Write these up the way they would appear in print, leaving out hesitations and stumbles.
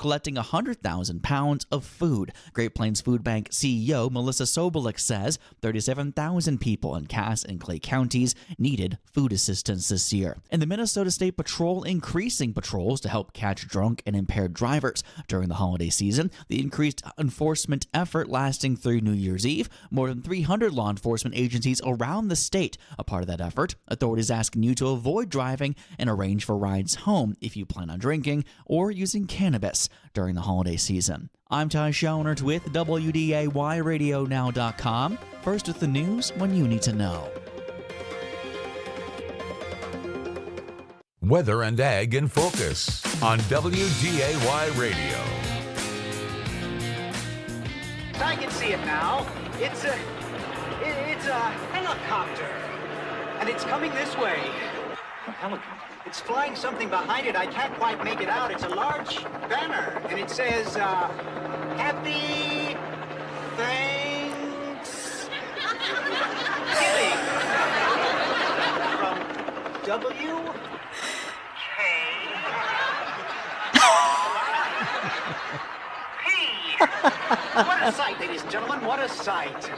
collecting 100,000 pounds of food. Great Plains Food Bank CEO Melissa Sobolik says 37,000 people in Cass and Clay counties needed food assistance this year. And the Minnesota State Patrol increasing patrols to help catch drunk and impaired drivers during the holiday season. The increased enforcement effort lasting through New Year's Eve. More than 300 law enforcement agencies around the state are part of that effort. Authorities asking you to avoid driving and arrange for rides home if you plan on drinking or using cannabis during the holiday season. I'm Ty Schoenert with WDAY RadioNow.com. First with the news when you need to know. Weather and Ag in Focus on WDAY Radio. I can see it now. It's a helicopter, and it's coming this way. A helicopter? It's flying something behind it. I can't quite make it out. It's a large banner, and it says, Happy Thanksgiving from W. What a sight, ladies and gentlemen, what a sight.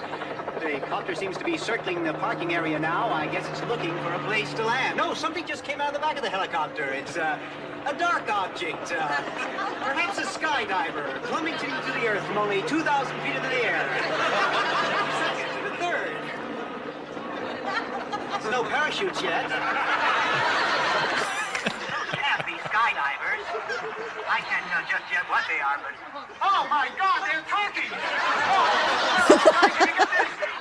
The copter seems to be circling the parking area now. I guess it's looking for a place to land. No, something just came out of the back of the helicopter. It's a dark object, perhaps a skydiver plummeting to the earth from only 2,000 feet into the air. The third. There's no parachutes yet. Can't be skydivers. I can't tell just yet what they are, but... Oh, my God, they're talking!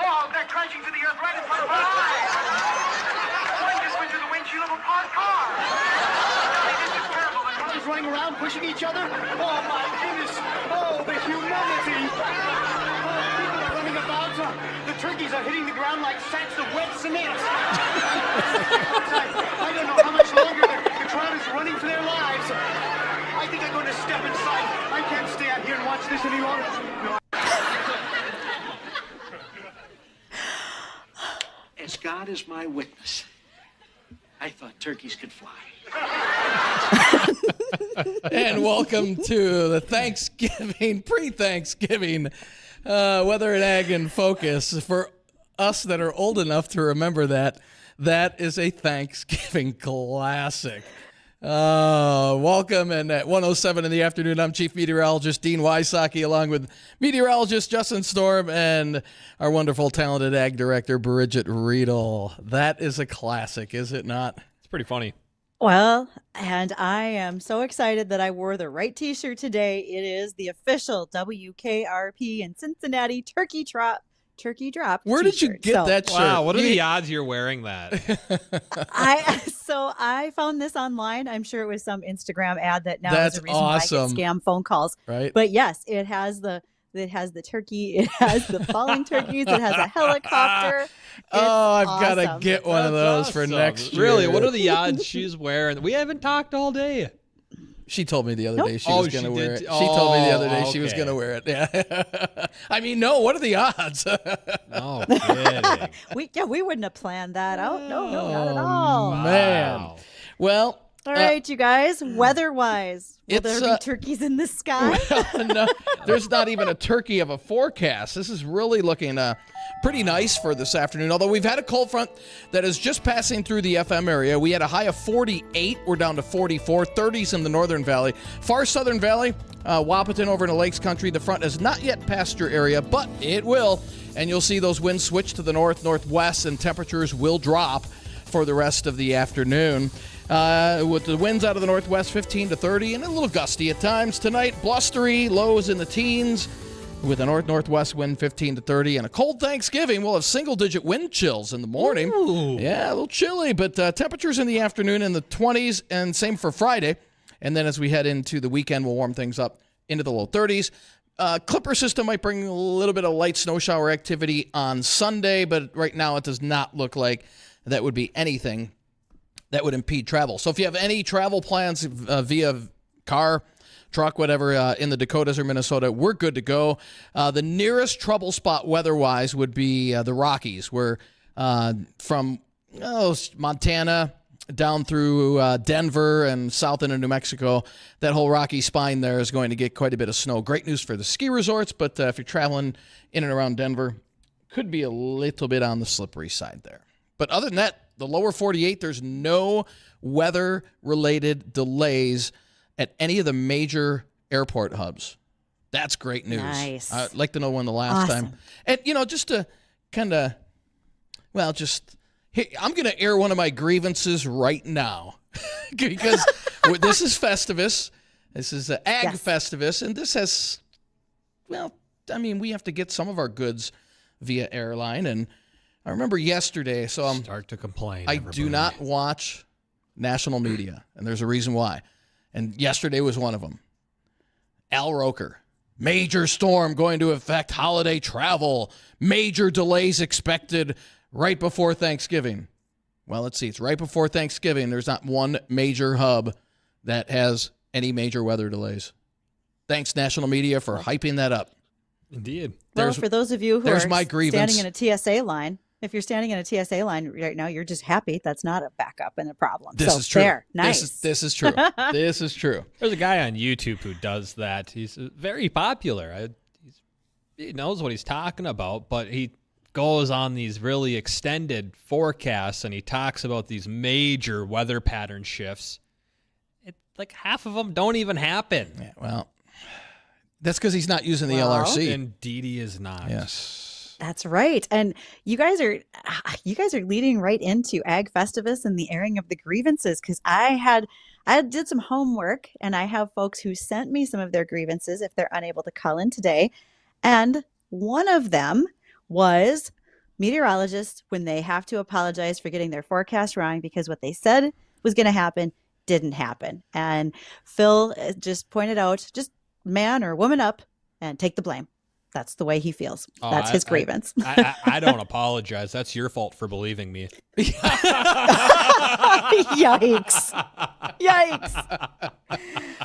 Oh, they're crashing to the earth right in front of our eyes! One just went through the windshield of a parked car! This is terrible. The Cars running around, pushing each other? Oh, my goodness! Oh, the humanity! Oh, people are running about. The turkeys are hitting the ground like sacks of wet cement. I don't know how much longer the crowd is running for their lives. I think I'm going to step inside. I can't stay out here and watch this any longer. No. As God is my witness, I thought turkeys could fly. And welcome to the Thanksgiving, pre-Thanksgiving Weather and Ag in Focus. For us that are old enough to remember that is a Thanksgiving classic. Welcome, and at 1:07 in the afternoon, I'm Chief Meteorologist Dean Wysocki, along with Meteorologist Justin Storm and our wonderful, talented Ag Director, Bridgette Readel. That is a classic, is it not? It's pretty funny. Well, and I am so excited that I wore the right t-shirt today. It is the official WKRP in Cincinnati Turkey Drop Where did you get that shirt? Wow, what are the odds you're wearing that? I found this online. I'm sure it was some Instagram ad that now That's is the reason awesome. why I get scam phone calls. Right. But yes, it has the turkey, it has the falling turkeys, it has a helicopter. I've awesome. got to get one of those for next year. Really, what are the odds she's wearing? We haven't talked all day. She told me the other day she Oh, was going to she wear did? it. She told me the other day Oh, she was okay. going to wear it. Yeah. I mean, no, what are the odds? No kidding. We wouldn't have planned that out. No, not at all. Man. Wow. Well, All right, you guys, weather-wise, will It's, there be turkeys in the sky? no, there's not even a turkey of a forecast. This is really looking pretty nice for this afternoon, although we've had a cold front that is just passing through the FM area. We had a high of 48. We're down to 44, 30s in the Northern Valley. Far Southern Valley, Wahpeton over in the Lakes Country, the front has not yet passed your area, but it will, and you'll see those winds switch to the north, northwest, and temperatures will drop for the rest of the afternoon. With the winds out of the northwest, 15 to 30, and a little gusty at times. Tonight, blustery, lows in the teens, with a north-northwest wind, 15 to 30, and a cold Thanksgiving. We'll have single-digit wind chills in the morning. Ooh. Yeah, a little chilly, but temperatures in the afternoon in the 20s, and same for Friday. And then as we head into the weekend, we'll warm things up into the low 30s. Clipper system might bring a little bit of light snow shower activity on Sunday, but right now it does not look like that would be anything that would impede travel. So if you have any travel plans via car, truck, whatever, in the Dakotas or Minnesota, we're good to go. The nearest trouble spot weather-wise would be the Rockies, where from Montana down through Denver and south into New Mexico. That whole rocky spine there is going to get quite a bit of snow. Great news for the ski resorts, but if you're traveling in and around Denver, could be a little bit on the slippery side there. But other than that, the lower 48, there's no weather-related delays at any of the major airport hubs. That's great news. Nice. I'd like to know when the last time. And, just to kind of, hey, I'm going to air one of my grievances right now because this is Festivus. This is the Ag Festivus, and this has, we have to get some of our goods via airline. And I remember yesterday, so Start to complain. I do not watch national media, and there's a reason why. And yesterday was one of them. Al Roker. Major storm going to affect holiday travel. Major delays expected right before Thanksgiving. Well, let's see. It's right before Thanksgiving. There's not one major hub that has any major weather delays. Thanks, national media, for hyping that up. Indeed. Well, for those of you who are my grievance. standing in a TSA line, if you're standing in a TSA line right now, you're just happy that's not a backup and a problem. This is true. There, nice. This is true. This is true. There's a guy on YouTube who does that. He's very popular. He knows what he's talking about, but he goes on these really extended forecasts and he talks about these major weather pattern shifts. Like half of them don't even happen. Yeah, well, that's because he's not using the LRC. Indeed, he is not. Yes, that's right. And you guys are leading right into Ag Festivus and the airing of the grievances, because I did some homework and I have folks who sent me some of their grievances if they're unable to call in today, and one of them was meteorologists when they have to apologize for getting their forecast wrong because what they said was going to happen didn't happen. And Phil just pointed out, just man or woman up and take the blame. That's the way he feels. That's his grievance. I don't apologize. That's your fault for believing me. Yikes.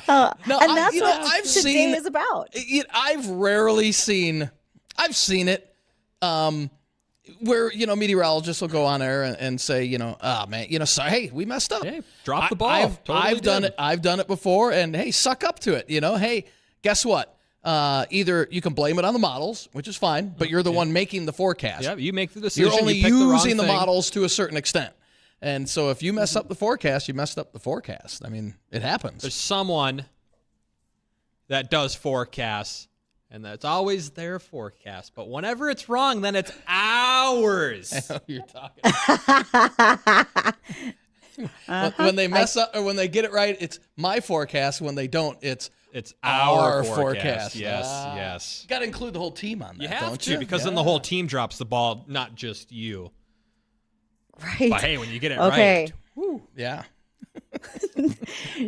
No, and that's what I've today seen, is about. I've seen it where, meteorologists will go on air and say, oh man, sorry, hey, we messed up. Hey, drop the ball. I've done it. I've done it before, and hey, suck up to it. Hey, guess what? Either you can blame it on the models, which is fine, but you're the one making the forecast. Yeah, you make the decision. You're only you pick using the wrong thing. models to a certain extent. And so if you mess up the forecast, you messed up the forecast. I mean, it happens. There's someone that does forecasts, and that's always their forecast. But whenever it's wrong, then it's ours. I know you're talking. When they mess up or when they get it right, it's my forecast. When they don't, it's our forecast. Yes. Got to include the whole team on that. You have don't to, you? because then the whole team drops the ball, not just you. Right. But hey, when you get it okay. right. Woo, yeah.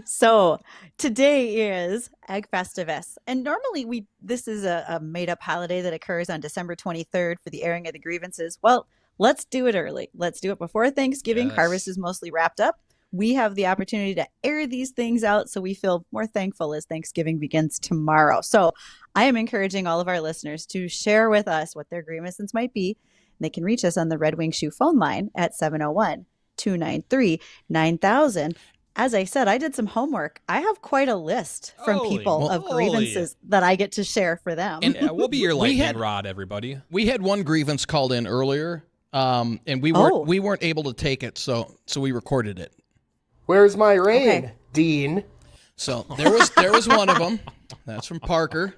So today is Ag Festivus, and normally this is a made-up holiday that occurs on December 23rd for the airing of the grievances. Well, let's do it early. Let's do it before Thanksgiving. Yes. Harvest is mostly wrapped up. We have the opportunity to air these things out, so we feel more thankful as Thanksgiving begins tomorrow. So I am encouraging all of our listeners to share with us what their grievances might be. They can reach us on the Red Wing Shoe phone line at 701-293-9000. As I said, I did some homework. I have quite a list from people of grievances that I get to share for them. And We'll be your lightning rod, everybody. We had one grievance called in earlier, and we weren't able to take it, so we recorded it. Where's my rain, Okay. Dean? So there was one of them. That's from Parker.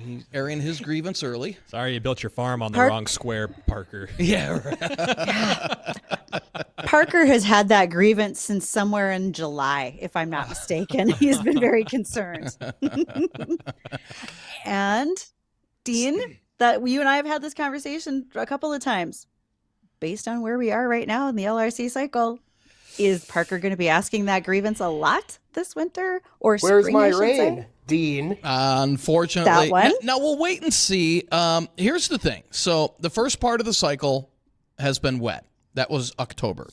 He's airing his grievance early. Sorry you built your farm on the wrong square, Parker. Yeah, right. Parker has had that grievance since somewhere in July, if I'm not mistaken. He's been very concerned. And Dean, that you and I have had this conversation a couple of times. Based on where we are right now in the LRC cycle, is Parker going to be asking that grievance a lot this winter or Where's spring? my I should rain, say? Dean? Unfortunately, That one? now we'll wait and see. Here's the thing. So the first part of the cycle has been wet. That was October.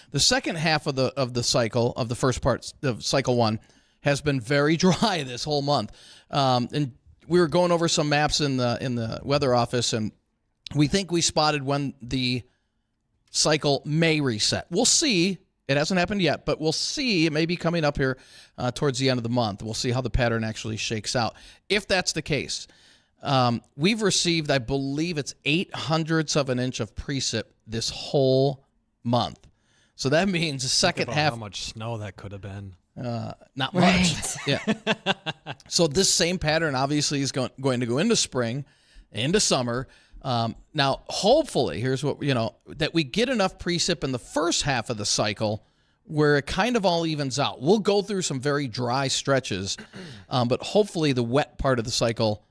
The second half of the cycle, of the first part of cycle one, has been very dry this whole month. And we were going over some maps in the weather office, and we think we spotted when the cycle may reset. We'll see It hasn't happened yet, but we'll see. It may be coming up here towards the end of the month. We'll see how the pattern actually shakes out. If that's the case, we've received, I believe it's 0.08 of an inch of precip this whole month. So that means the second half. How much snow that could have been. Not much. Yeah. So this same pattern obviously is going to go into spring, into summer. Now, hopefully, here's what, that we get enough precip in the first half of the cycle where it kind of all evens out. We'll go through some very dry stretches, but hopefully the wet part of the cycle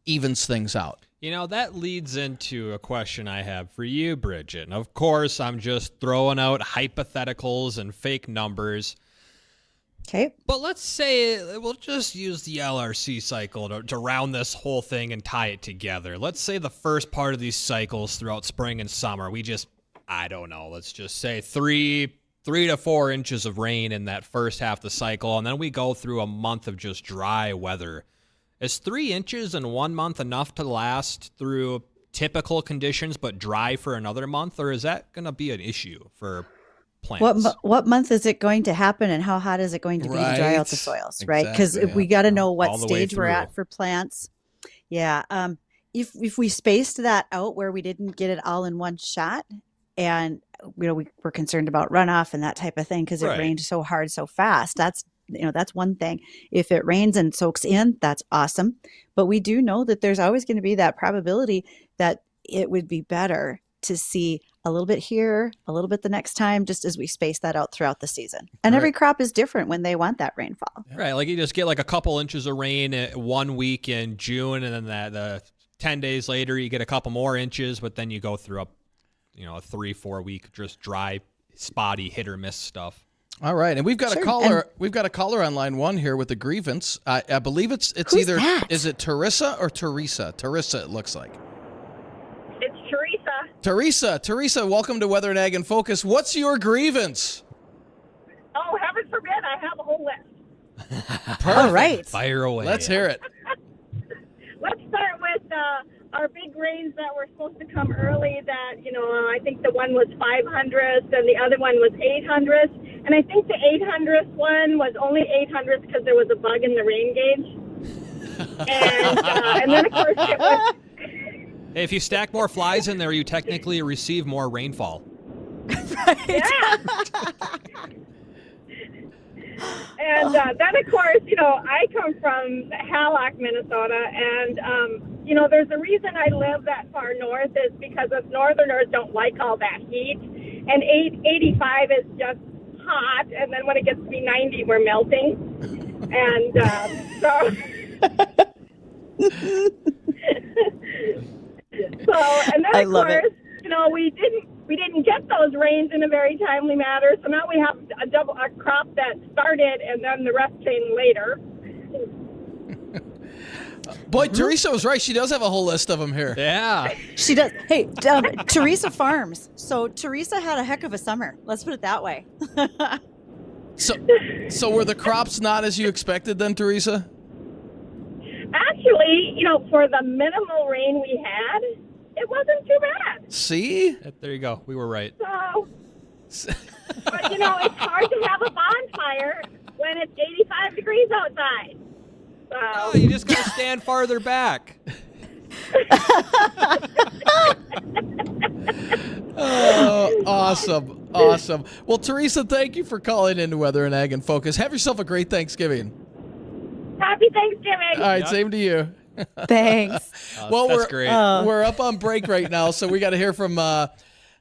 evens things out. That leads into a question I have for you, Bridgette. And of course, I'm just throwing out hypotheticals and fake numbers. Okay. But let's say we'll just use the LRC cycle to round this whole thing and tie it together. Let's say the first part of these cycles throughout spring and summer, I don't know, let's just say 3 to 4 inches of rain in that first half of the cycle, and then we go through a month of just dry weather. Is 3 inches in 1 month enough to last through typical conditions but dry for another month, or is that going to be an issue for plants? What month is it going to happen, and how hot is it going to be to dry out the soils, right? Because we got to know what stage we're at for plants. Yeah. If we spaced that out where we didn't get it all in one shot, and we were concerned about runoff and that type of thing because it rained so hard so fast, that's one thing. If it rains and soaks in, that's awesome. But we do know that there's always going to be that probability that it would be better to see a little bit here, a little bit the next time, just as we space that out throughout the season. And every crop is different when they want that rainfall. Right. Like you just get like a couple inches of rain 1 week in June, and then the 10 days later you get a couple more inches, but then you go through a 3-4 week just dry, spotty, hit or miss stuff. All right, and we've got a caller. We've got a caller on line one here with a grievance. I believe it's Who's either that? Is it Teresa or Teresa? Teresa, it looks like. It's Teresa. Teresa, welcome to Weather and Ag in Focus. What's your grievance? Oh, heaven forbid, I have a whole list. Perfect. All right. Fire away. Let's hear it. Let's start with our big rains that were supposed to come early that, I think the one was 500th and the other one was 800th. And I think the 800th one was only 800th because there was a bug in the rain gauge. And then, of course, it was... Hey, if you stack more flies in there, you technically receive more rainfall. Yeah. And then, of course, I come from Hallock, Minnesota, and, there's a reason I live that far north is because us northerners don't like all that heat, and 85 is just hot, and then when it gets to be 90, we're melting, and and then, of course, we didn't get those rains in a very timely manner, so now we have a crop that started and then the rest came later. Boy, Teresa was right. She does have a whole list of them here. Yeah. She does. Hey, Teresa farms. So Teresa had a heck of a summer. Let's put it that way. So were the crops not as you expected then, Teresa? Actually, for the minimal rain we had, it wasn't too bad. See? There you go. We were right. So, but it's hard to have a bonfire when it's 85 degrees outside. So. Oh, you just got to stand farther back. Oh, awesome. Well, Teresa, thank you for calling into Weather and Ag in Focus. Have yourself a great Thanksgiving. Happy Thanksgiving. All right, same to you. Thanks. Well, that's great. We're up on break right now, so we got to hear from our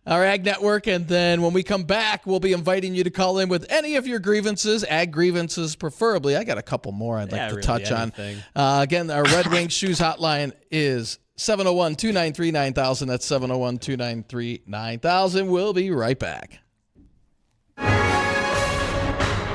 Ag Network, and then when we come back, we'll be inviting you to call in with any of your grievances, ag grievances preferably. I got a couple more I'd like to touch on. Again, our Red Wing Shoes hotline is 701-293-9000. That's 701-293-9000. We'll be right back.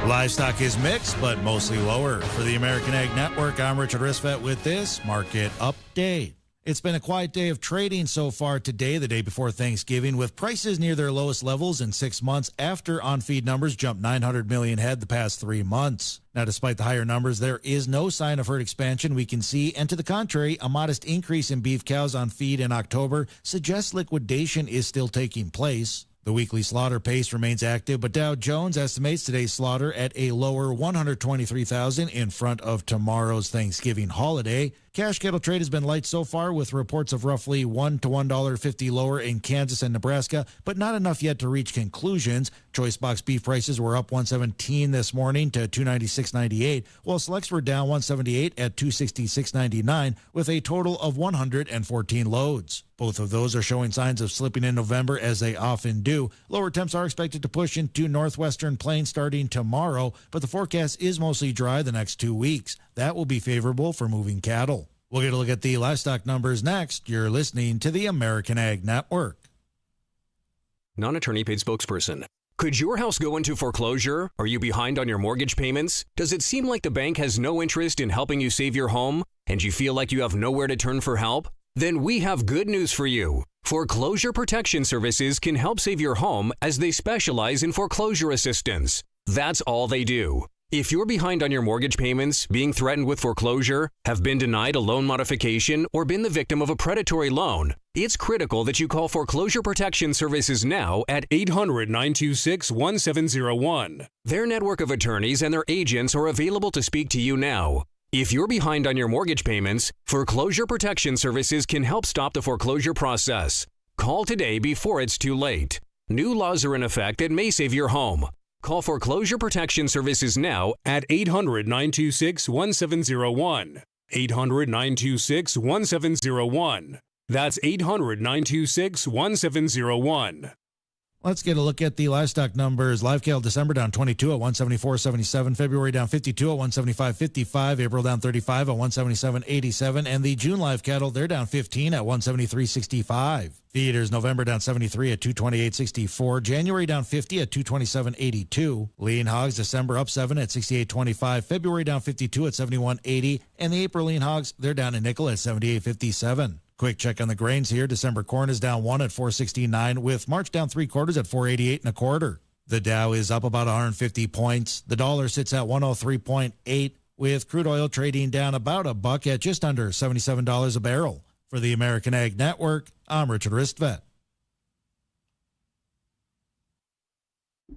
Livestock is mixed, but mostly lower. For the American Ag Network, I'm Richard Risvet with this Market Update. It's been a quiet day of trading so far today, the day before Thanksgiving, with prices near their lowest levels in 6 months after on-feed numbers jumped 900 million head the past 3 months. Now, despite the higher numbers, there is no sign of herd expansion we can see, and to the contrary, a modest increase in beef cows on feed in October suggests liquidation is still taking place. The weekly slaughter pace remains active, but Dow Jones estimates today's slaughter at a lower 123,000 in front of tomorrow's Thanksgiving holiday. Cash cattle trade has been light so far, with reports of roughly $1 to $1.50 lower in Kansas and Nebraska, but not enough yet to reach conclusions. Choice box beef prices were up $117 this morning to $296.98, while selects were down $178 at $266.99, with a total of 114 loads. Both of those are showing signs of slipping in November, as they often do. Lower temps are expected to push into northwestern plains starting tomorrow, but the forecast is mostly dry the next 2 weeks. That will be favorable for moving cattle. We'll get a look at the livestock numbers next. You're listening to the American Ag Network. Non-attorney paid spokesperson. Could your house go into foreclosure? Are you behind on your mortgage payments? Does it seem like the bank has no interest in helping you save your home? And you feel like you have nowhere to turn for help? Then we have good news for you. Foreclosure Protection Services can help save your home, as they specialize in foreclosure assistance. That's all they do. If you're behind on your mortgage payments, being threatened with foreclosure, have been denied a loan modification, or been the victim of a predatory loan, it's critical that you call Foreclosure Protection Services now at 800-926-1701. Their network of attorneys and their agents are available to speak to you now. If you're behind on your mortgage payments, Foreclosure Protection Services can help stop the foreclosure process. Call today before it's too late. New laws are in effect that may save your home. Call Foreclosure Protection Services now at 800-926-1701. 800-926-1701. That's 800-926-1701. Let's get a look at the livestock numbers. Live cattle December down 22 at 174.77. February down 52 at 175.55. April down 35 at 177.87. And the June live cattle, they're down 15 at 173.65. Feeders November down 73 at 228.64. January down 50 at 227.82. Lean hogs December up 7 at 68.25. February down 52 at 71.80. And the April lean hogs, they're down a nickel at 78.57. Quick check on the grains here. December corn is down 1 at 469, with March down 3/4 at 488 1/4. The Dow is up about 150 points. The dollar sits at 103.8, with crude oil trading down about $1 at just under $77 a barrel. For the American Ag Network, I'm Richard Ristvet.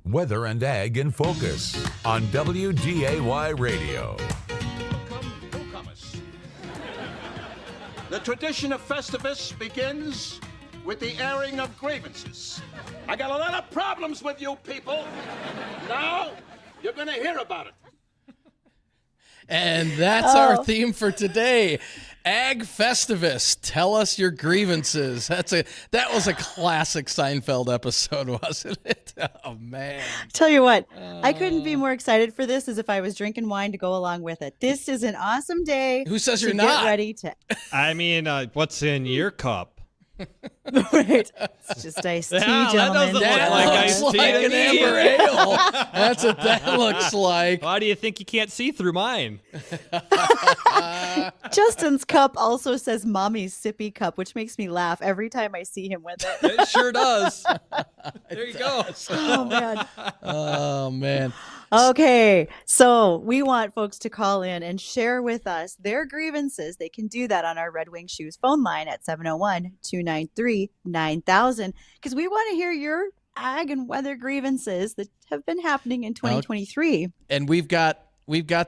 Weather and Ag in Focus on WDAY Radio. The tradition of Festivus begins with the airing of grievances. I got a lot of problems with you people. Now, you're going to hear about it. And that's our theme for today. Ag Festivus. Tell us your grievances. That was a classic Seinfeld episode, wasn't it? Oh, man. Tell you what, I couldn't be more excited for this as if I was drinking wine to go along with it. This is an awesome day. Who says you're to not? Get ready to. I mean, what's in your cup? Right. It's just iced tea, Yeah, that gentlemen. doesn't look like iced tea like to an me. amber ale. That's what that looks like. Why do you think you can't see through mine? Justin's cup also says mommy's sippy cup, which makes me laugh every time I see him with it. It sure does. There you go. Oh, man. Oh, man. Okay, so we want folks to call in and share with us their grievances. They can do that on our Red Wing Shoes phone line at 701-293-9000, because we want to hear your ag and weather grievances that have been happening in 2023. And we've got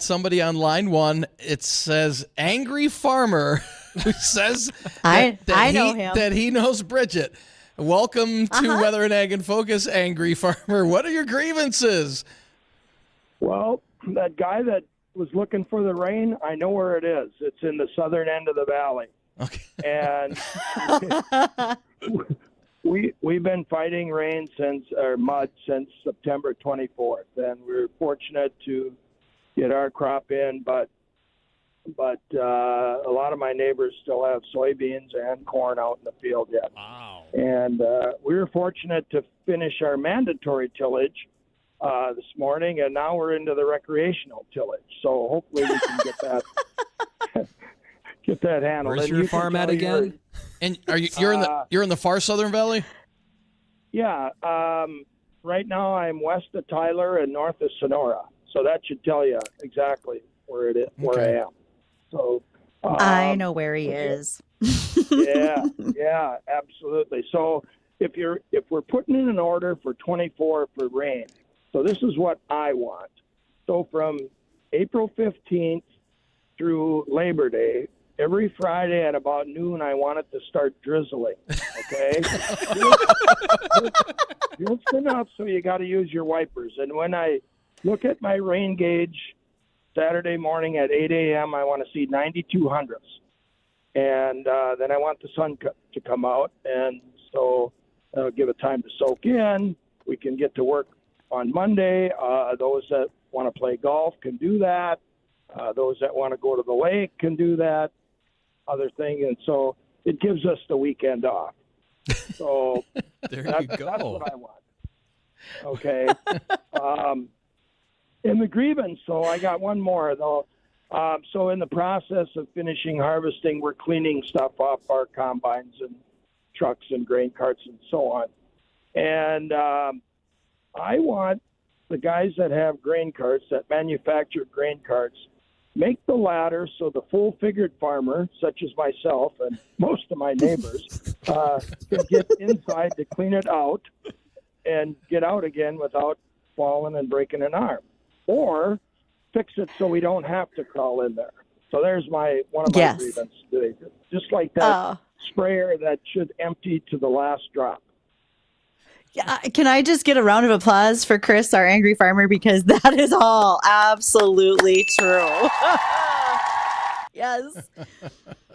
somebody on line one. It says Angry Farmer, who says I know him. that he knows Bridgette. Welcome to Weather and Ag in Focus, Angry Farmer. What are your grievances? Well, that guy that was looking for the rain, I know where it is. It's in the southern end of the valley. Okay. And we've been fighting rain mud since September 24th, and we're fortunate to get our crop in, but a lot of my neighbors still have soybeans and corn out in the field yet. Wow. And we were fortunate to finish our mandatory tillage this morning, and now we're into the recreational tillage. So hopefully we can get that handled. Where's your farm at again? And you're in the far southern valley? Yeah. Right now I'm west of Tyler and north of Sonora. So that should tell you exactly where it is, where I am. So I know where he is. yeah, absolutely. So if we're putting in an order for 24 for rain, so this is what I want. So from April 15th through Labor Day, every Friday at about noon, I want it to start drizzling. Okay, just enough so you got to use your wipers. And when I look at my rain gauge Saturday morning at 8 a.m., I want to see 92 hundredths. And then I want the sun to come out, and so give it time to soak in. We can get to work on Monday. Those that want to play golf can do that. Those that want to go to the lake can do that. Other thing, and so it gives us the weekend off. So there you go. That's what I want. Okay. In the grievance, so I got one more though. So in the process of finishing harvesting, we're cleaning stuff up, our combines and trucks and grain carts and so on. And I want the guys that have grain carts, that manufacture grain carts, make the ladder so the full-figured farmer, such as myself and most of my neighbors, can get inside to clean it out and get out again without falling and breaking an arm. Or fix it so we don't have to crawl in there. So there's one of my grievances today. Just like that sprayer that should empty to the last drop. Yeah, can I just get a round of applause for Chris, our angry farmer, because that is all absolutely true. Yes.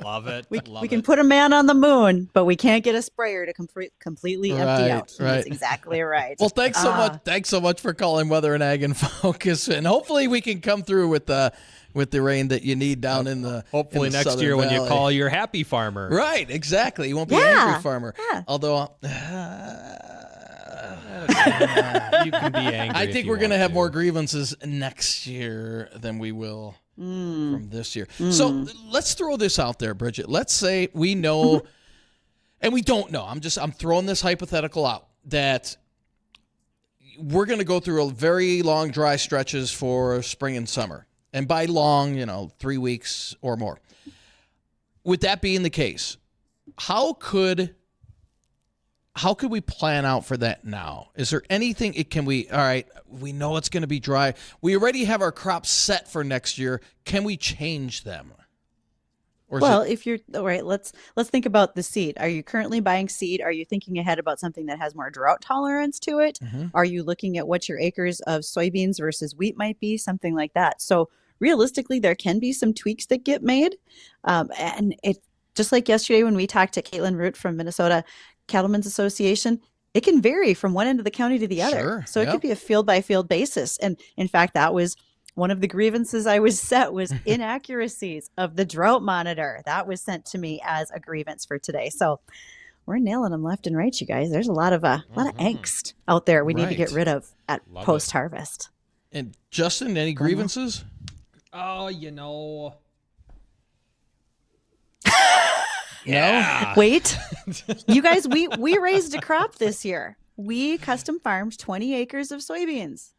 Love it. We can put a man on the moon, but we can't get a sprayer to completely empty out. Right. That's exactly right. Well, thanks so much. Thanks so much for calling Weather and Ag in Focus, and hopefully we can come through with the rain that you need down in the hopefully in the next Southern year when you Valley. call your happy farmer. Right, exactly. You won't be an angry farmer. Yeah. Although you can be angry. I think we're going to have more grievances next year than we will from this year. So let's throw this out there, Bridgette. Let's say we know, and we don't know. I'm throwing this hypothetical out that we're going to go through a very long dry stretches for spring and summer. And by long, 3 weeks or more. With that being the case, how could we plan out for that now? Is there anything all right, we know it's going to be dry. We already have our crops set for next year. Can we change them? If you're all right, let's think about the seed. Are you currently buying seed? Are you thinking ahead about something that has more drought tolerance to it? Mm-hmm. Are you looking at what your acres of soybeans versus wheat might be? Something like that. So realistically, there can be some tweaks that get made. And it just like yesterday when we talked to Caitlin Root from Minnesota Cattlemen's Association, it can vary from one end of the county to the other. Sure, So it could be a field by field basis. And in fact, that was one of the grievances I was set was inaccuracies of the drought monitor. That was sent to me as a grievance for today. So we're nailing them left and right, you guys. There's a lot of angst out there we need to get rid of at post harvest. And Justin, any grievances? Oh, No? Wait, you guys, we raised a crop this year. We custom farmed 20 acres of soybeans.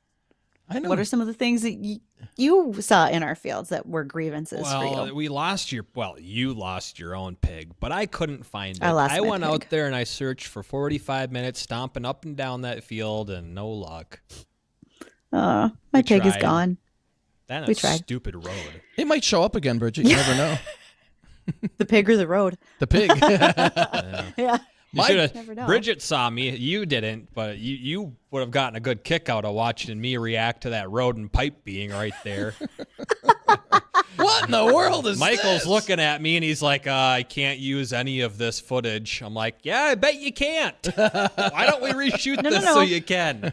I know. What are some of the things that you saw in our fields that were grievances for you? You lost your own pig, but I couldn't find it. I went out there and I searched for 45 minutes, stomping up and down that field, and no luck. My pig is gone. That stupid road. It might show up again, Bridgette. You never know. The pig or the road? The pig. Yeah. Bridgette saw me. You didn't, but you would have gotten a good kick out of watching me react to that road and pipe being right there. What in the world is Michael's this? looking at me and he's like, I can't use any of this footage. I'm like, yeah, I bet you can't. Why don't we reshoot this so you can?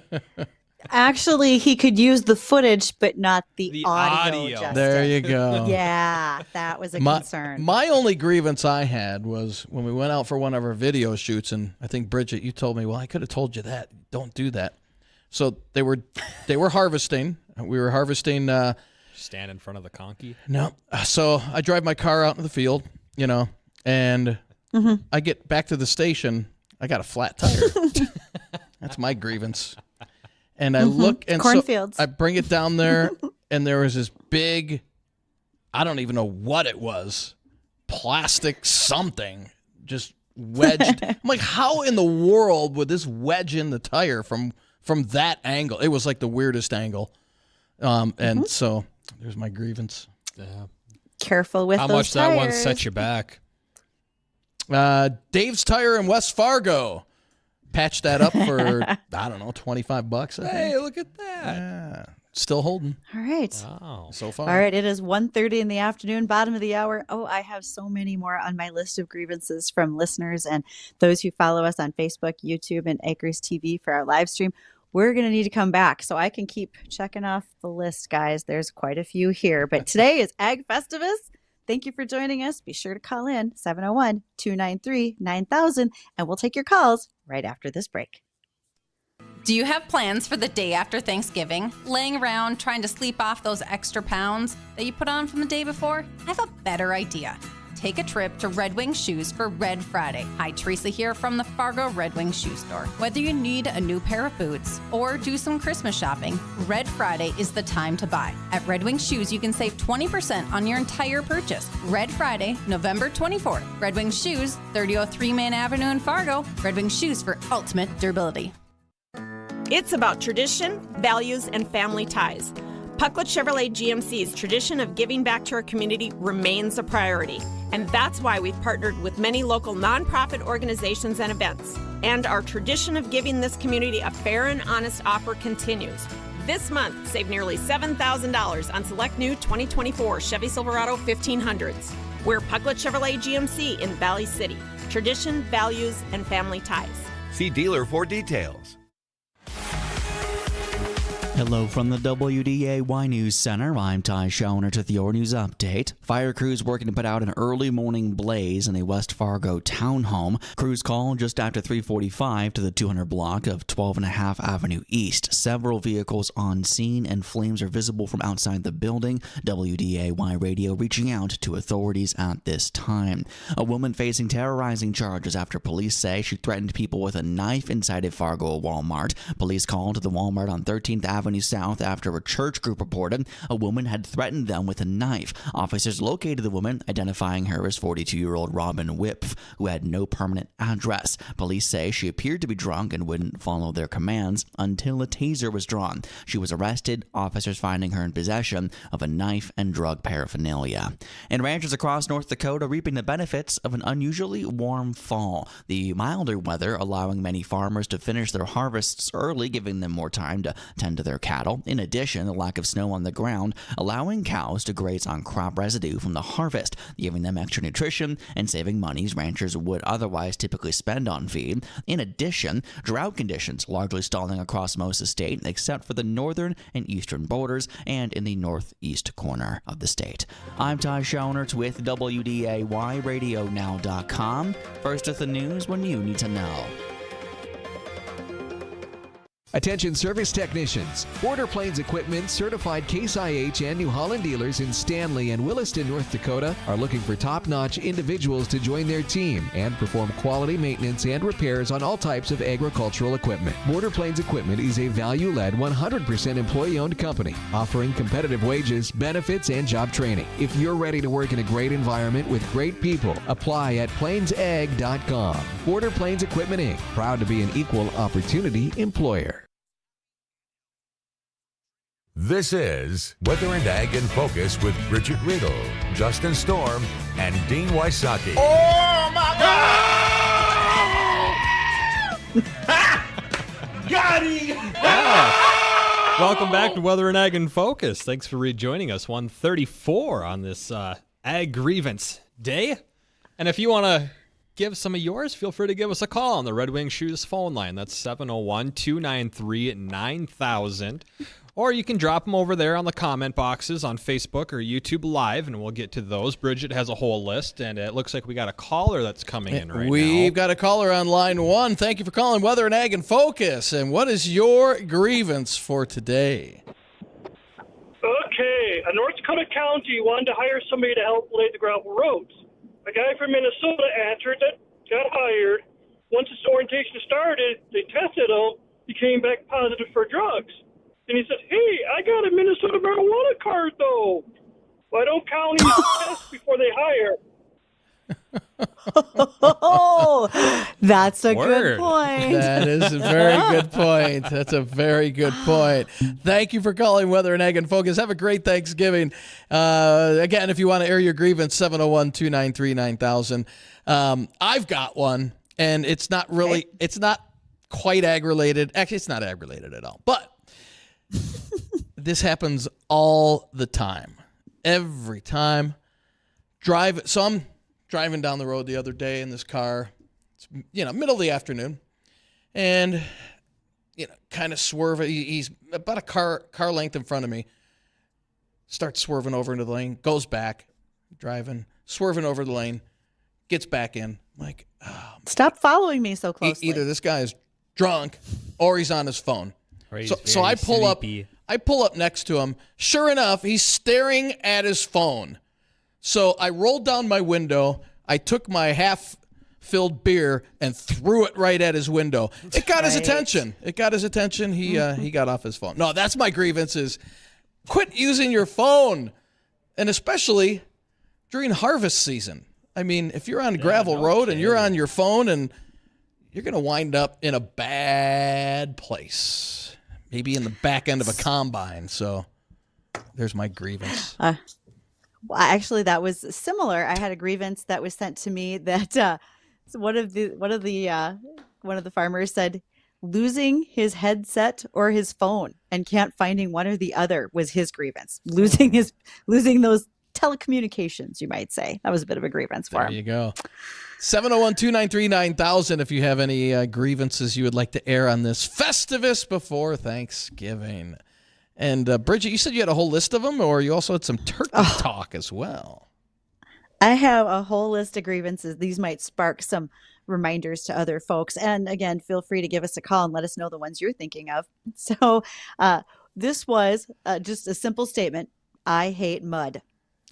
Actually, he could use the footage, but not the audio. Justin. There you go. Yeah, that was a concern. My only grievance I had was when we went out for one of our video shoots, and I think, Bridgette, you told me, well, I could have told you that. Don't do that. So they were harvesting. We were harvesting. Stand in front of the conky? No. So I drive my car out in the field, and I get back to the station. I got a flat tire. That's my grievance. And I look, and cornfields. So I bring it down there, and there was this big, I don't even know what it was, plastic something, just wedged. I'm like, how in the world would this wedge in the tire from that angle? It was like the weirdest angle. And so there's my grievance. Yeah. Careful with how those much tires. that one set you back? Dave's Tire in West Fargo. Patched that up for, I don't know, $25. Hey, look at that. Yeah. Still holding. All right. Wow. So far. All right. It is 1:30 in the afternoon, bottom of the hour. Oh, I have so many more on my list of grievances from listeners and those who follow us on Facebook, YouTube, and Acres TV for our live stream. We're going to need to come back so I can keep checking off the list, guys. There's quite a few here. But today is Ag Festivus. Thank you for joining us. Be sure to call in 701-293-9000, and we'll take your calls right after this break. Do you have plans for the day after Thanksgiving? Laying around trying to sleep off those extra pounds that you put on from the day before? I have a better idea. Take a trip to Red Wing Shoes for Red Friday. Hi, Teresa here from the Fargo Red Wing Shoe Store. Whether you need a new pair of boots or do some Christmas shopping, Red Friday is the time to buy. At Red Wing Shoes, you can save 20% on your entire purchase. Red Friday, November 24th. Red Wing Shoes, 3003 Main Avenue in Fargo. Red Wing Shoes for ultimate durability. It's about tradition, values, and family ties. Pucklet Chevrolet GMC's tradition of giving back to our community remains a priority, and that's why we've partnered with many local nonprofit organizations and events. And our tradition of giving this community a fair and honest offer continues. This month, save nearly $7,000 on select new 2024 Chevy Silverado 1500s. We're Pucklet Chevrolet GMC in Valley City. Tradition, values, and family ties. See dealer for details. Hello from the WDAY News Center. I'm Ty Schoenert with your news update. Fire crews working to put out an early morning blaze in a West Fargo townhome. Crews called just after 3:45 to the 200 block of 12.5 Avenue East. Several vehicles on scene and flames are visible from outside the building. WDAY radio reaching out to authorities at this time. A woman facing terrorizing charges after police say she threatened people with a knife inside a Fargo Walmart. Police called to the Walmart on 13th Avenue South after a church group reported a woman had threatened them with a knife. Officers located the woman, identifying her as 42-year-old Robin Wipf, who had no permanent address. Police say she appeared to be drunk and wouldn't follow their commands until a taser was drawn. She was arrested, officers finding her in possession of a knife and drug paraphernalia. And ranchers across North Dakota reaping the benefits of an unusually warm fall. The milder weather allowing many farmers to finish their harvests early, giving them more time to tend to their cattle. In addition, the lack of snow on the ground allowing cows to graze on crop residue from the harvest, giving them extra nutrition and saving monies ranchers would otherwise typically spend on feed. In addition, drought conditions largely stalling across most of the state except for the northern and eastern borders and in the northeast corner of the state. I'm Ty Schoenert with WDAY RadioNow.com. First with the news when you need to know. Attention service technicians. Border Plains Equipment certified Case IH and New Holland dealers in Stanley and Williston, North Dakota are looking for top-notch individuals to join their team and perform quality maintenance and repairs on all types of agricultural equipment. Border Plains Equipment is a value-led 100% employee-owned company offering competitive wages, benefits, and job training. If you're ready to work in a great environment with great people, apply at plainsag.com. Border Plains Equipment Inc., proud to be an equal opportunity employer. This is Weather and Ag in Focus with Bridgette Readel, Justin Storm, and Dean Wysocki. Oh, my God! Got him! Welcome back to Weather and Ag in Focus. Thanks for rejoining us. 134 on this Ag Grievance Day. And if you want to give some of yours, feel free to give us a call on the Red Wing Shoes phone line. That's 701-293-9000. Or you can drop them over there on the comment boxes on Facebook or YouTube Live, and we'll get to those. Bridgette has a whole list, and it looks like we got a caller that's coming in right now. We've got a caller on line one. Thank you for calling Weather and Ag in Focus. And what is your grievance for today? Okay, a North Dakota county wanted to hire somebody to help lay the gravel roads. A guy from Minnesota answered that, got hired. Once his orientation started, they tested him. He came back positive for drugs. And he said, hey, I got a Minnesota marijuana card, though. Why don't counties test before they hire? Oh, that's a good Word. point. That is a very good point. That's a very good point. Thank you for calling Weather and Ag in Focus. Have a great Thanksgiving. Again, if you want to air your grievance, 701-293-9000. I've got one, and it's not really, it's not quite ag-related. Actually, it's not ag-related at all. But this happens all the time. Every time. So I'm driving down the road the other day in this car. It's, middle of the afternoon. And, kind of swerving. He's about a car length in front of me. Starts swerving over into the lane. Goes back. Driving. Swerving over the lane. Gets back in. I'm like, Stop following me so closely. Either this guy is drunk or he's on his phone. So I pull sleepy. up. I pull up next to him. Sure enough, he's staring at his phone. So I rolled down my window. I took my half-filled beer and threw it right at his window. It got his attention. He got off his phone. No, that's my grievance is quit using your phone, and especially during harvest season. I mean, if you're on a gravel road and you're on your phone, and you're going to wind up in a bad place, maybe in the back end of a combine. So there's my grievance. Well, actually, that was similar. I had a grievance that was sent to me that one of the farmers said losing his headset or his phone and can't finding one or the other was his grievance. Losing those telecommunications, you might say. That was a bit of a grievance for him. There you go. 701-293-9000 if you have any grievances you would like to air on this Festivus before Thanksgiving. And Bridgette, you said you had a whole list of them, or you also had some turkey talk as well. I have a whole list of grievances. These might spark some reminders to other folks. And again, feel free to give us a call and let us know the ones you're thinking of. So this was just a simple statement. I hate mud.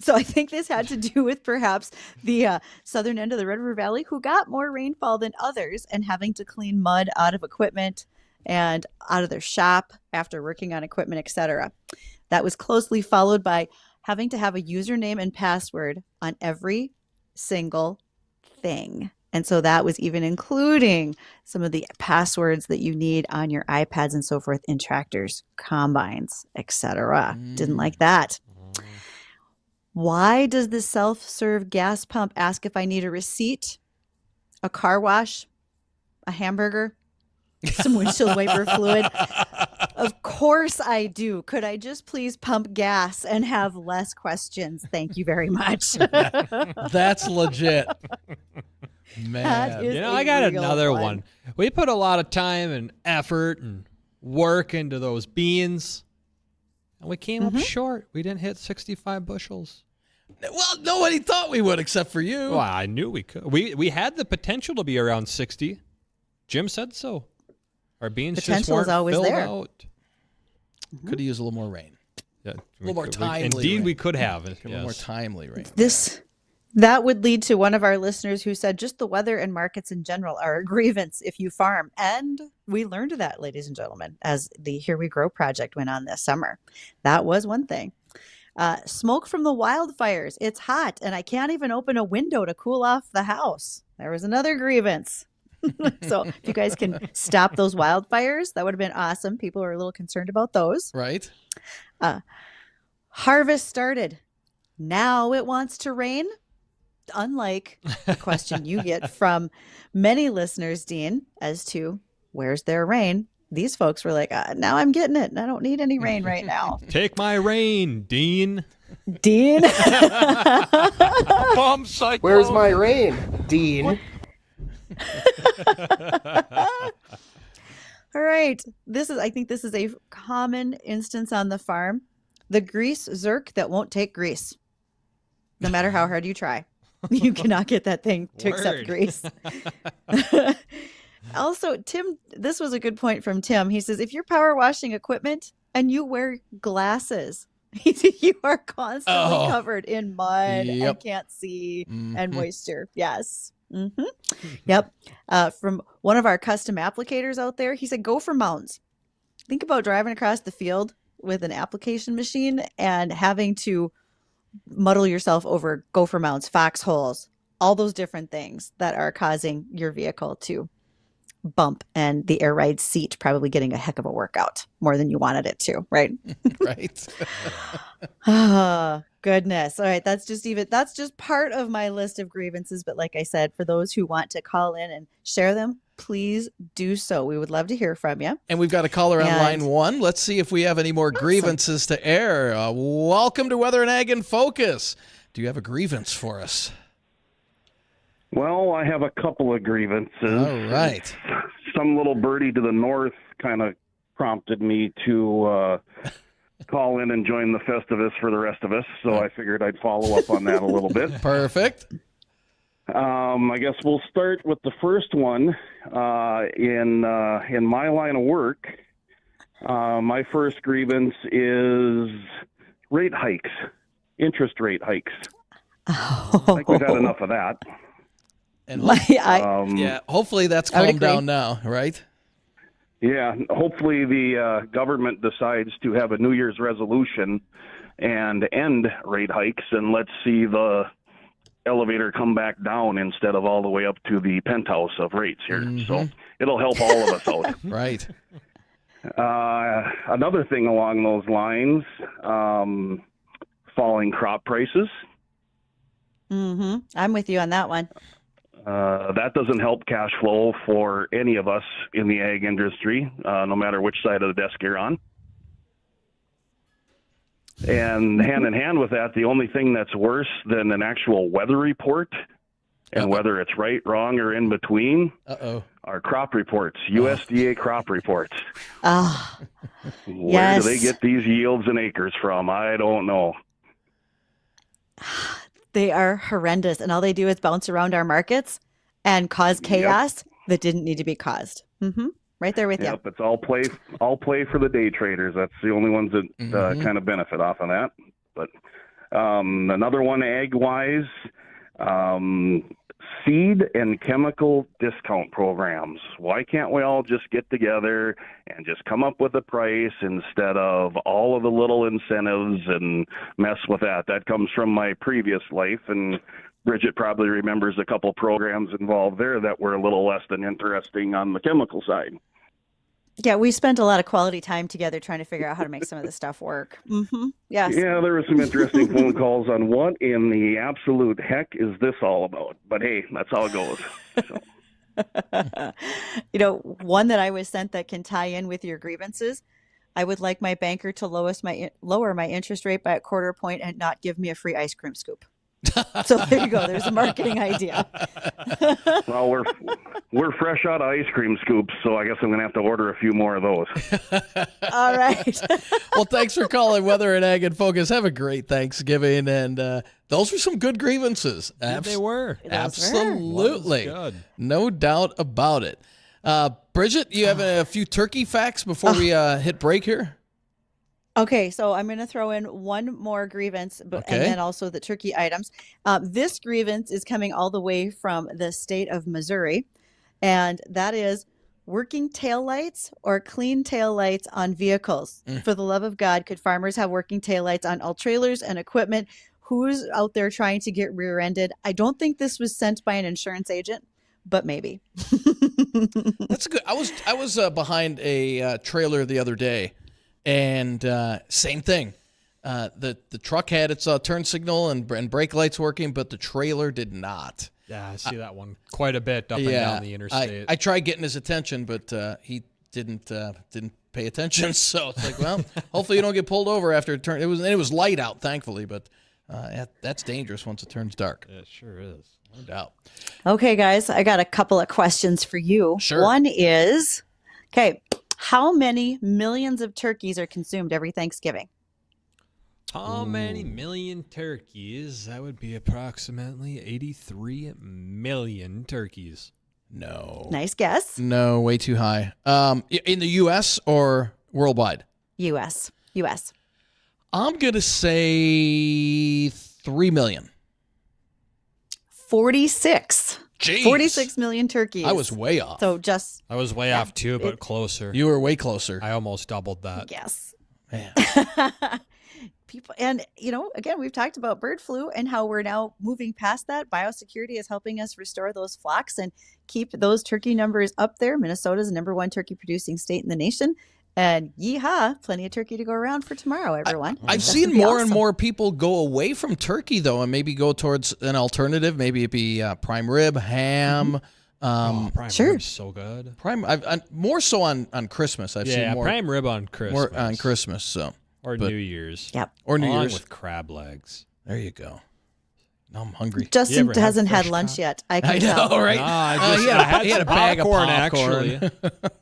So I think this had to do with perhaps the southern end of the Red River Valley who got more rainfall than others and having to clean mud out of equipment and out of their shop after working on equipment, etc. That was closely followed by having to have a username and password on every single thing. And so that was even including some of the passwords that you need on your iPads and so forth in tractors, combines, etc. Didn't like that. Why does the self-serve gas pump ask if I need a receipt, a car wash, a hamburger, some windshield wiper fluid? Of course I do. Could I just please pump gas and have less questions? Thank you very much. That's legit. Man. I got another one. We put a lot of time and effort and work into those beans, and we came up short. We didn't hit 65 bushels. Well, nobody thought we would except for you. Well, I knew we could. We had the potential to be around 60. Jim said so. Our beans just weren't always filled there. out. Could have used a little more rain. Yeah, A little more timely Indeed, rain. we could have. A little more timely rain. That would lead to one of our listeners who said just the weather and markets in general are a grievance if you farm. And we learned that, ladies and gentlemen, as the Here We Grow project went on this summer. That was one thing. Smoke from the wildfires. It's hot, and I can't even open a window to cool off the house. There was another grievance. So if you guys can stop those wildfires, that would have been awesome. People are a little concerned about those. Right. Harvest started. Now it wants to rain. Unlike the question you get from many listeners, Dean, as to where's their rain? These folks were like, now I'm getting it. And I don't need any rain right now. Take my rain, Dean. Dean? Bomb cyclone. Where's my rain, Dean? All right. I think this is a common instance on the farm. The grease zerk that won't take grease. No matter how hard you try. You cannot get that thing to accept grease. Also, Tim, this was a good point from Tim. He says, if you're power washing equipment and you wear glasses, you are constantly covered in mud and can't see and moisture. Yes. Yep. From one of our custom applicators out there, he said, go for mounds. Think about driving across the field with an application machine and having to muddle yourself over gopher mounds, foxholes, all those different things that are causing your vehicle to bump, and the air ride seat probably getting a heck of a workout more than you wanted it to, right? Right. Oh, goodness. All right. That's just part of my list of grievances. But like I said, for those who want to call in and share them, please do so. We would love to hear from you. And we've got a caller on line 1. Let's see if we have any more grievances to air. Welcome to Weather and Ag in Focus. Do you have a grievance for us? Well, I have a couple of grievances. All right. Some little birdie to the north kind of prompted me to call in and join the Festivus for the rest of us, so I figured I'd follow up on that a little bit. Perfect. I guess we'll start with the first one. In my line of work, my first grievance is rate hikes, interest rate hikes. I think we've had enough of that. And hopefully that's calmed down now, right? Yeah, hopefully the government decides to have a New Year's resolution and end rate hikes, and let's see the elevator come back down instead of all the way up to the penthouse of rates here. So it'll help all of us out. Right. Another thing along those lines, falling crop prices. I'm with you on that one. That doesn't help cash flow for any of us in the ag industry, no matter which side of the desk you're on. And hand in hand with that, the only thing that's worse than an actual weather report, and whether it's right, wrong, or in between, are crop reports, USDA crop reports. Where do they get these yields and acres from? I don't know. They are horrendous, and all they do is bounce around our markets and cause chaos that didn't need to be caused. Right there with you. Yep, it's all play for the day traders. That's the only ones that kind of benefit off of that. But another one, ag-wise, seed and chemical discount programs. Why can't we all just get together and just come up with a price instead of all of the little incentives and mess with that? That comes from my previous life, and Bridgette probably remembers a couple programs involved there that were a little less than interesting on the chemical side. Yeah, we spent a lot of quality time together trying to figure out how to make some of this stuff work. Yes. Yeah, there were some interesting phone calls on what in the absolute heck is this all about? But hey, that's how it goes. So. One that I was sent that can tie in with your grievances. I would like my banker to lower my interest rate by a quarter point and not give me a free ice cream scoop. So there you go. There's a marketing idea. Well, we're fresh out of ice cream scoops, so I guess I'm going to have to order a few more of those. All right. Well, thanks for calling Weather and Ag in Focus. Have a great Thanksgiving, and those were some good grievances. They were. Absolutely. Good. No doubt about it. Bridgette, you have a few turkey facts before we hit break here? Okay, so I'm going to throw in one more grievance, and then also the turkey items. This grievance is coming all the way from the state of Missouri, and that is working taillights or clean taillights on vehicles. For the love of God, could farmers have working taillights on all trailers and equipment? Who's out there trying to get rear-ended? I don't think this was sent by an insurance agent, but maybe. That's good. I was behind a trailer the other day. And same thing. The truck had its turn signal and brake lights working, but the trailer did not. Yeah, I see that one quite a bit up and down the interstate. I tried getting his attention, but he didn't pay attention. So it's like, well, hopefully you don't get pulled over after it turned. It was light out, thankfully, but that's dangerous once it turns dark. It sure is. No doubt. Okay, guys, I got a couple of questions for you. Sure. One is, how many millions of turkeys are consumed every Thanksgiving? How many million turkeys? That would be approximately 83 million turkeys. No. Nice guess. No, way too high. In the U.S. or worldwide? U.S. I'm going to say 3 million. 46. Jeez. 46 million turkeys. I was way off. So just I was way off too, but closer. You were way closer. I almost doubled that. Yes. Man. people, and again, we've talked about bird flu and how we're now moving past that. Biosecurity is helping us restore those flocks and keep those turkey numbers up there. Minnesota is the number one turkey producing state in the nation. And yeehaw, plenty of turkey to go around for tomorrow, everyone. I've seen more and more people go away from turkey, though, and maybe go towards an alternative. Maybe it be prime rib, ham. Prime rib's so good. I've more so on Christmas. I've seen more prime rib on Christmas. More on Christmas, so New Year's. Yep. Or New Year's with crab legs. There you go. Now I'm hungry. Justin hasn't had lunch yet. I can know, tell. right? He had a bag of popcorn, actually.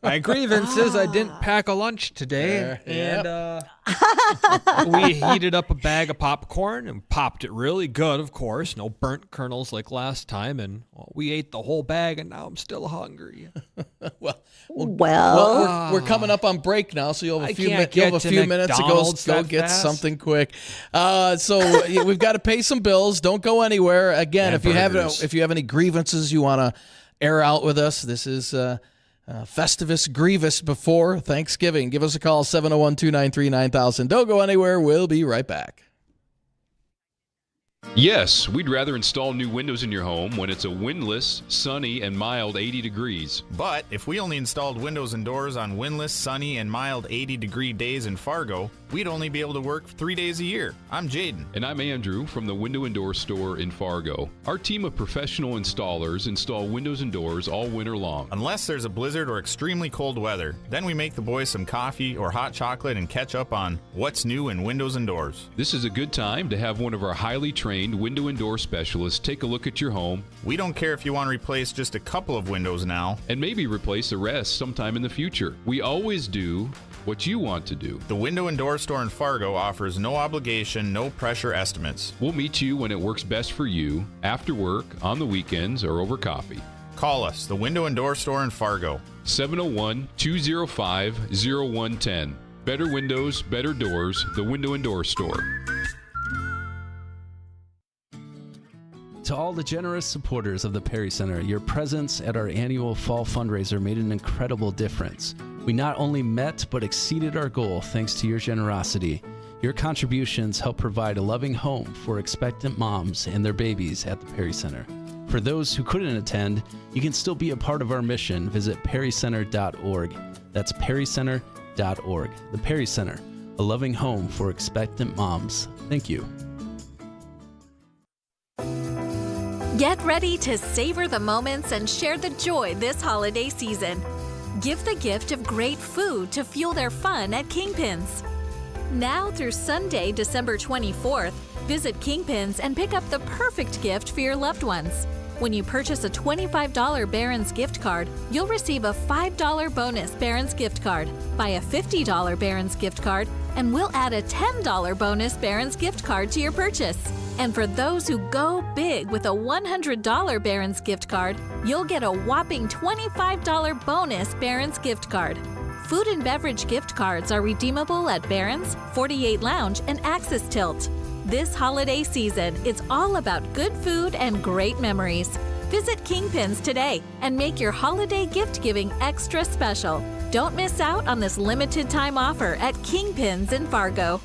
My grievance is I didn't pack a lunch today, and we heated up a bag of popcorn and popped it really good, of course. No burnt kernels like last time, and we ate the whole bag, and now I'm still hungry. Well, we're coming up on break now, so you'll have a few minutes to go get something quick. So we've got to pay some bills. Don't go anywhere. Again, if you have any grievances you want to air out with us, this is Festivus Grievous before Thanksgiving. Give us a call, 701-293-9000. Don't go anywhere. We'll be right back. Yes, we'd rather install new windows in your home when it's a windless, sunny, and mild 80 degrees. But if we only installed windows and doors on windless, sunny, and mild 80-degree days in Fargo, we'd only be able to work 3 days a year. I'm Jaden. And I'm Andrew from the Window and Door Store in Fargo. Our team of professional installers install windows and doors all winter long. Unless there's a blizzard or extremely cold weather, then we make the boys some coffee or hot chocolate and catch up on what's new in windows and doors. This is a good time to have one of our highly trained window and door specialists take a look at your home. We don't care if you want to replace just a couple of windows now. And maybe replace the rest sometime in the future. We always do what you want to do. The Window and Door Store in Fargo offers no obligation, no pressure estimates. We'll meet you when it works best for you, after work, on the weekends, or over coffee. Call us, the Window and Door Store in Fargo. 701-205-0110. Better windows, better doors, the Window and Door Store. To all the generous supporters of the Perry Center, your presence at our annual fall fundraiser made an incredible difference. We not only met, but exceeded our goal thanks to your generosity. Your contributions help provide a loving home for expectant moms and their babies at the Perry Center. For those who couldn't attend, you can still be a part of our mission. Visit perrycenter.org. That's perrycenter.org. The Perry Center, a loving home for expectant moms. Thank you. Get ready to savor the moments and share the joy this holiday season. Give the gift of great food to fuel their fun at Kingpins. Now through Sunday, December 24th, visit Kingpins and pick up the perfect gift for your loved ones. When you purchase a $25 Barron's gift card, you'll receive a $5 bonus Barron's gift card. Buy a $50 Barron's gift card, and we'll add a $10 bonus Barron's gift card to your purchase. And for those who go big with a $100 Barron's gift card, you'll get a whopping $25 bonus Barron's gift card. Food and beverage gift cards are redeemable at Barron's, 48 Lounge, and Axis Tilt. This holiday season, it's all about good food and great memories. Visit Kingpins today and make your holiday gift giving extra special. Don't miss out on this limited time offer at Kingpins in Fargo.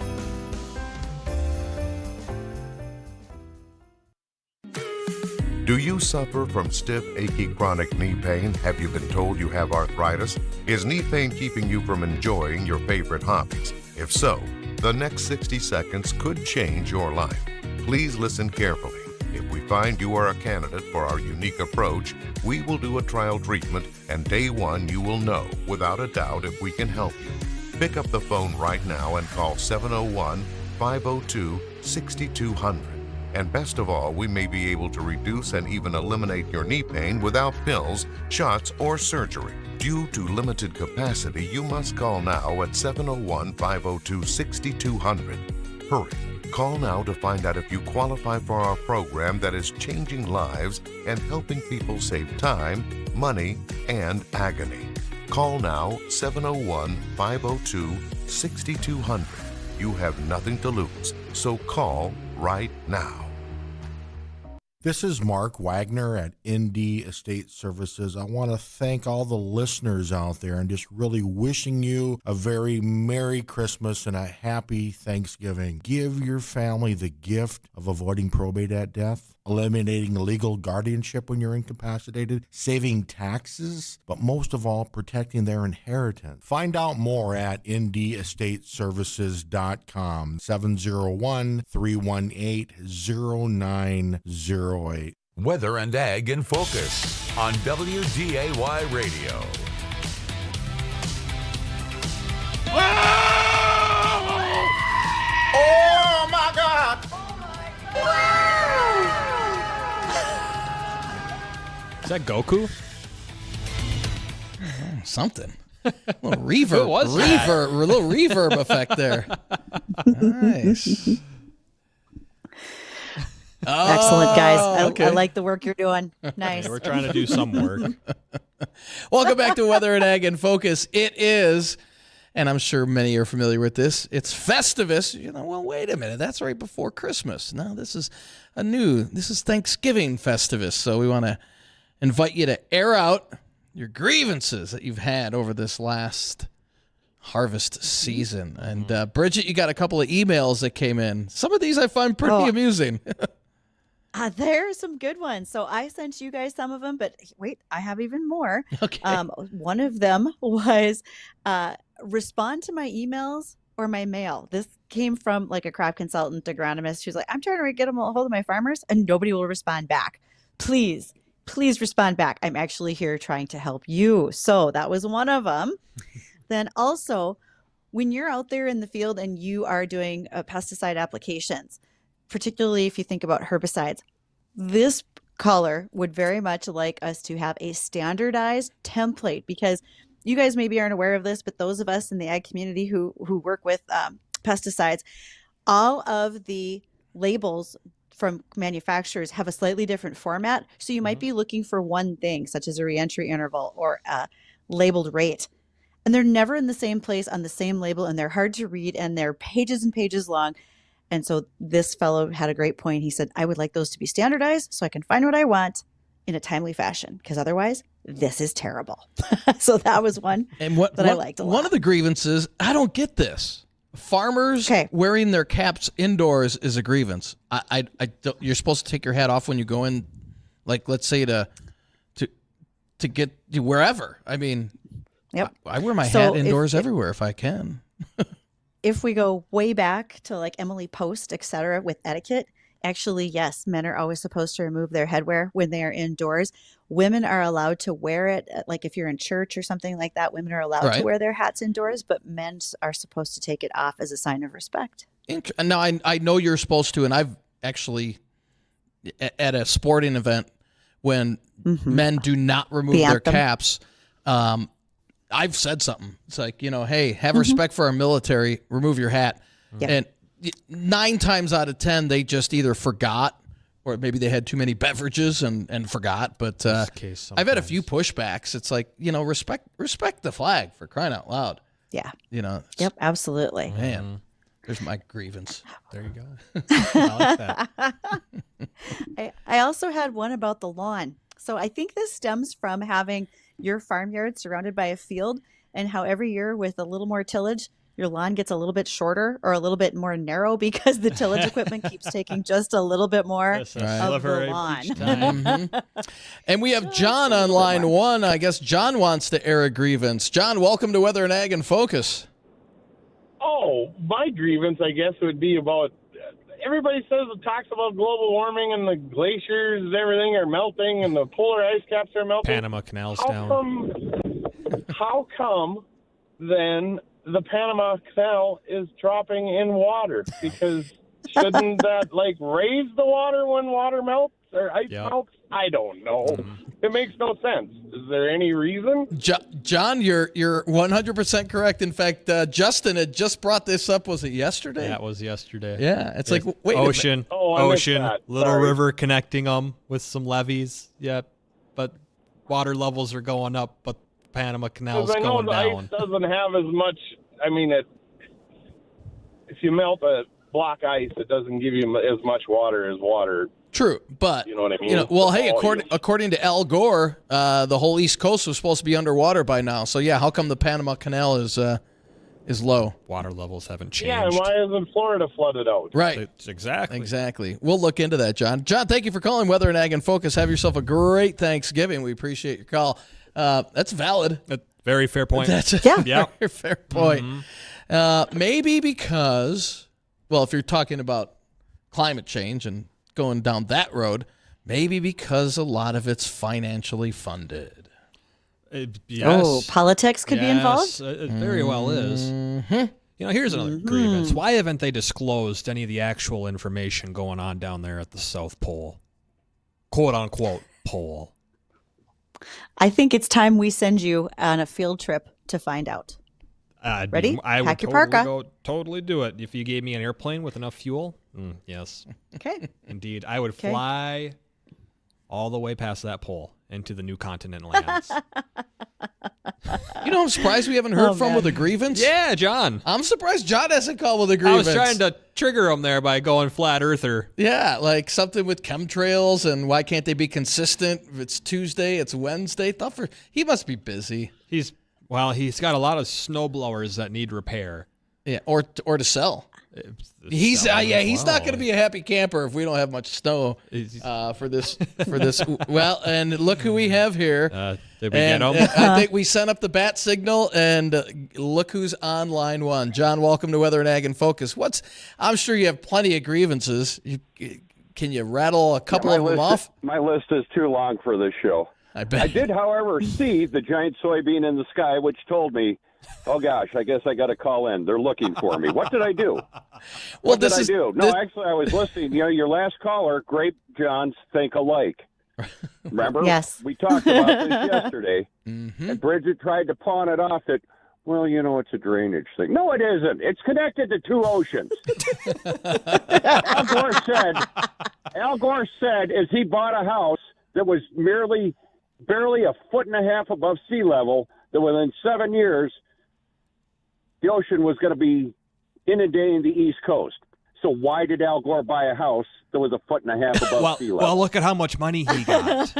Do you suffer from stiff, achy, chronic knee pain? Have you been told you have arthritis? Is knee pain keeping you from enjoying your favorite hobbies? If so, the next 60 seconds could change your life. Please listen carefully. If we find you are a candidate for our unique approach, we will do a trial treatment, and day one you will know without a doubt if we can help you. Pick up the phone right now and call 701-502-6200. And best of all, we may be able to reduce and even eliminate your knee pain without pills, shots, or surgery. Due to limited capacity, you must call now at 701-502-6200. Hurry. Call now to find out if you qualify for our program that is changing lives and helping people save time, money, and agony. Call now 701-502-6200. You have nothing to lose, so call right now. This is Mark Wagner at ND Estate Services. I want to thank all the listeners out there and just really wishing you a very Merry Christmas and a Happy Thanksgiving. Give your family the gift of avoiding probate at death, eliminating legal guardianship when you're incapacitated, saving taxes, but most of all, protecting their inheritance. Find out more at ndestateservices.com, 701-318-0908. Weather and Ag in Focus on WDAY Radio. Oh my God! Is that Goku? Something. A little reverb. Who was that? A little reverb effect there. Nice. Excellent, guys. Okay. I like the work you're doing. Nice. We're trying to do some work. Welcome back to Weather and Ag in Focus. It is, and I'm sure many are familiar with this, it's Festivus. Well, wait a minute. That's right before Christmas. No, this is Thanksgiving Festivus. So we want to invite you to air out your grievances that you've had over this last harvest season. And Bridgette, you got a couple of emails that came in. Some of these I find pretty amusing. There are some good ones. So I sent you guys some of them, but wait, I have even more. Okay. One of them was respond to my emails or my mail. This came from like a crop consultant agronomist who's like, I'm trying to get a hold of my farmers and nobody will respond back. Please respond back. I'm actually here trying to help you. So that was one of them. Then also, when you're out there in the field and you are doing pesticide applications, particularly if you think about herbicides, this caller would very much like us to have a standardized template, because you guys maybe aren't aware of this, but those of us in the ag community who work with pesticides, all of the labels from manufacturers have a slightly different format. So you might be looking for one thing, such as a reentry interval or a labeled rate. And they're never in the same place on the same label, and they're hard to read, and they're pages and pages long. And so this fellow had a great point. He said, I would like those to be standardized so I can find what I want in a timely fashion, because otherwise this is terrible. So that was one I liked a lot. One of the grievances, I don't get this. Farmers wearing their caps indoors is a grievance. I don't, you're supposed to take your hat off when you go in, like, let's say to get wherever. I mean, yep. I wear my hat indoors everywhere if I can. If we go way back to like Emily Post, et cetera, with etiquette, actually, yes, men are always supposed to remove their headwear when they are indoors. Women are allowed to wear it. Like if you're in church or something like that, women are allowed to wear their hats indoors, but men are supposed to take it off as a sign of respect. Now, I know you're supposed to, and I've actually, at a sporting event, when men do not remove their caps, I've said something. It's like, hey, have respect for our military, remove your hat. Yep. And 9 times out of 10, they just either forgot or maybe they had too many beverages and forgot. But I've had a few pushbacks. It's like, respect the flag, for crying out loud. Yeah. Yep, absolutely. Man, there's my grievance. There you go. I like that. I also had one about the lawn. So I think this stems from having your farmyard surrounded by a field, and how every year with a little more tillage, your lawn gets a little bit shorter or a little bit more narrow because the tillage equipment keeps taking just a little bit more of the lawn. And we have John on line 1. I guess John wants to air a grievance. John, welcome to Weather and Ag in Focus. Oh, my grievance, I guess, would be about everybody talks about global warming and the glaciers and everything are melting and the polar ice caps are melting. Panama Canal's down. How come then the Panama Canal is dropping in water? Because shouldn't that raise the water when water melts or ice melts? I don't know. It makes no sense. Is there any reason? John, you're 100% correct. In fact, Justin had just brought this up. Was it yesterday? That was yesterday. Yeah, it's like, wait ocean, a minute. ocean, little river connecting them with some levees. Yeah, but water levels are going up, but Panama Canal's going down. Because I know the ice doesn't have as much. I mean, if you melt a block ice, it doesn't give you as much water as water True, but you know what I mean. Hey, according to Al Gore, the whole East Coast was supposed to be underwater by now. So yeah, how come the Panama Canal is low? Water levels haven't changed. Yeah, and why isn't Florida flooded out? Right. Exactly. We'll look into that, John. John, thank you for calling Weather and Ag in Focus. Have yourself a great Thanksgiving. We appreciate your call. That's valid. Very fair point. That's a very fair point. Maybe because, if you're talking about climate change and going down that road, maybe because a lot of it's financially funded. Oh, politics could be involved? It very well is. Here's another grievance. Why haven't they disclosed any of the actual information going on down there at the South Pole? Quote unquote pole. I think it's time we send you on a field trip to find out. Ready? I Pack would your parka. totally do it. If you gave me an airplane with enough fuel, yes. Okay. Indeed. I would fly all the way past that pole into the new continent lands. I'm surprised we haven't heard from with a grievance. Yeah, John. I'm surprised John hasn't called with a grievance. I was trying to trigger him there by going flat earther. Yeah, like something with chemtrails and why can't they be consistent? If it's Tuesday, it's Wednesday. He must be busy. He's got a lot of snowblowers that need repair. Yeah, or to sell. He's not going to be a happy camper if we don't have much snow for this. Well, and look who we have here. Did we get him? I think we sent up the bat signal, and look who's on line one. John, welcome to Weather and Ag in Focus. I'm sure you have plenty of grievances. Can you rattle a couple of them off? My list is too long for this show. I bet. I did, however, see the giant soybean in the sky, which told me, oh, gosh, I guess I got to call in. They're looking for me. What did I do? What did I do? No, actually, I was listening. Your last caller, Grape Johns think alike. Remember? Yes. We talked about this yesterday. And Bridgette tried to pawn it off that, it's a drainage thing. No, it isn't. It's connected to two oceans. Al Gore said as he bought a house that was barely a foot and a half above sea level, that within 7 years, the ocean was going to be inundating the East Coast. So why did Al Gore buy a house that was a foot and a half above sea level? Well, look at how much money he got.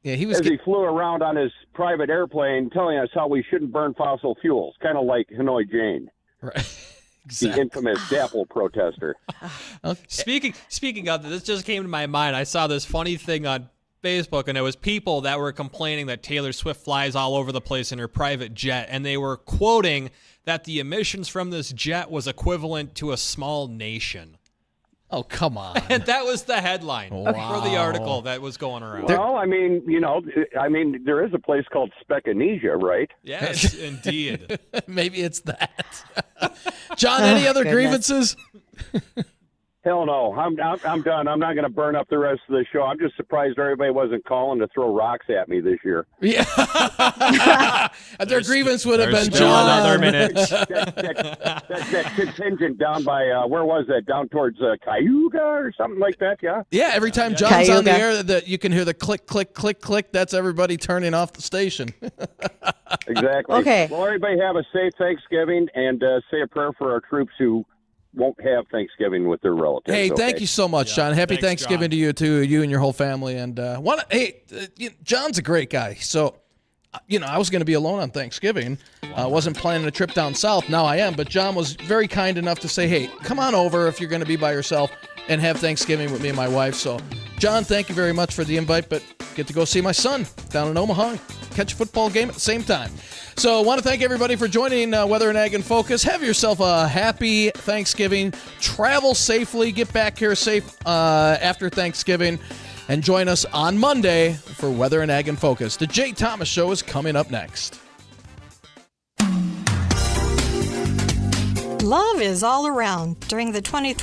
Yeah, he flew around on his private airplane telling us how we shouldn't burn fossil fuels, kind of like Hanoi Jane. Right. The infamous DAPL protester. Okay. Speaking of this, just came to my mind. I saw this funny thing on Facebook, and it was people that were complaining that Taylor Swift flies all over the place in her private jet, and they were quoting that the emissions from this jet was equivalent to a small nation. Oh, come on. And that was the headline for the article that was going around. Well, there is a place called Speckanesia, right? Yes, indeed. Maybe it's that. John, any other grievances? Hell no. I'm done. I'm not going to burn up the rest of the show. I'm just surprised everybody wasn't calling to throw rocks at me this year. Yeah. Their grievance would have been John. Another minute. that contingent down by, where was that? Down towards Cayuga or something like that, yeah? Yeah, every time John's on the air, you can hear the click, click, click, click. That's everybody turning off the station. Exactly. Okay. Well, everybody have a safe Thanksgiving and say a prayer for our troops who won't have Thanksgiving with their relatives. Hey, thank you so much, John. Happy Thanksgiving to you too, you and your whole family. And John's a great guy. So, I was going to be alone on Thanksgiving. I wasn't planning a trip down south. Now I am. But John was very kind enough to say, hey, come on over if you're going to be by yourself and have Thanksgiving with me and my wife. So, John, thank you very much for the invite. But get to go see my son down in Omaha. Catch a football game at the same time. So I want to thank everybody for joining Weather and Ag in Focus. Have yourself a happy Thanksgiving. Travel safely. Get back here safe after Thanksgiving. And join us on Monday for Weather and Ag in Focus. The Jay Thomas Show is coming up next. Love is all around during the 2020